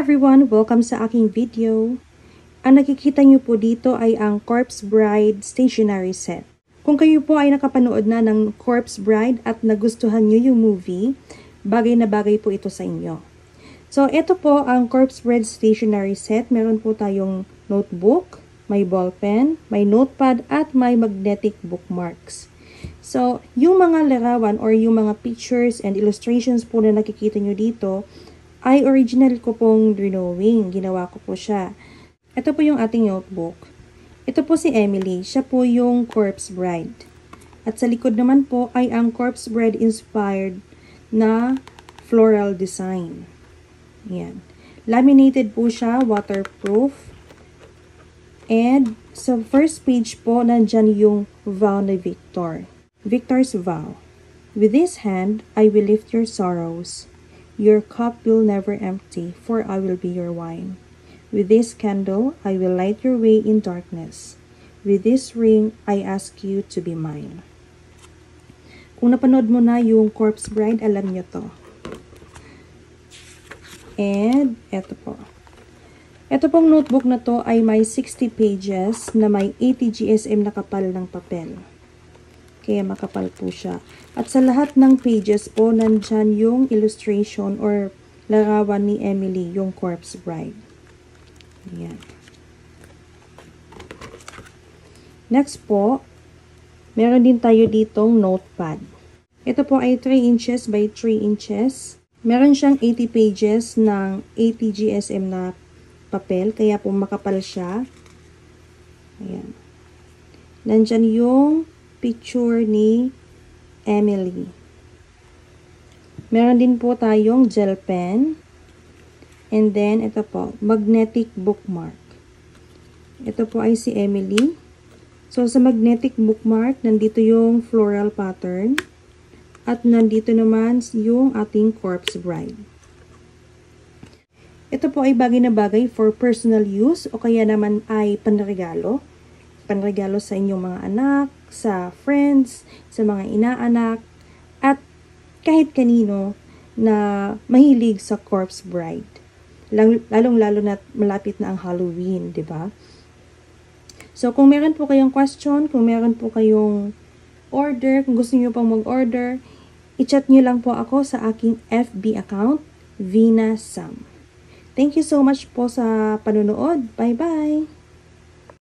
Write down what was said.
everyone! Welcome sa aking video. Ang nakikita niyo po dito ay ang Corpse Bride stationery set. Kung kayo po ay nakapanood na ng Corpse Bride at nagustuhan niyo yung movie, bagay na bagay po ito sa inyo. So, ito po ang Corpse Bride stationery set. Meron po tayong notebook, may ballpen, may notepad, at may magnetic bookmarks. So, yung mga larawan or yung mga pictures and illustrations po na nakikita nyo dito, ay original ko pong drawing. Ginawa ko po siya. Ito po yung ating notebook. Ito po si Emily. Siya po yung Corpse Bride. At sa likod naman po ay ang Corpse Bride inspired na floral design. Yan. Laminated po siya, waterproof. And sa first page po, nandyan yung vow ni Victor. Victor's vow. With this hand, I will lift your sorrows. Your cup will never empty, for I will be your wine. With this candle, I will light your way in darkness. With this ring, I ask you to be mine. Kung napanood mo na yung Corpse Bride, alam nyo to. And, eto po. Ito pong notebook na to ay may 60 pages na may 80 GSM na kapal ng papel. Kaya makapal po siya. At sa lahat ng pages po, nandyan yung illustration or larawan ni Emily, yung Corpse Bride. Ayan. Next po, meron din tayo ditong notepad. Ito po ay 3 inches by 3 inches. Meron siyang 80 pages ng 80 GSM na papel, kaya po makapal siya. Ayan. Nandyan yung picture ni Emily. Meron din po tayong gel pen. And then, ito po, magnetic bookmark. Ito po ay si Emily. So, sa magnetic bookmark, nandito yung floral pattern. At nandito naman yung ating Corpse Bride. Ito po ay bagay na bagay for personal use o kaya naman ay panregalo. Panregalo sa inyong mga anak, sa friends, sa mga inaanak, at kahit kanino na mahilig sa Corpse Bride. Lalong-lalo na malapit na ang Halloween, di ba? So, kung meron po kayong question, kung meron po kayong order, kung gusto niyo pang mag-order, i-chat niyo lang po ako sa aking FB account, Vina Sam. Thank you so much po sa panonood. Bye-bye!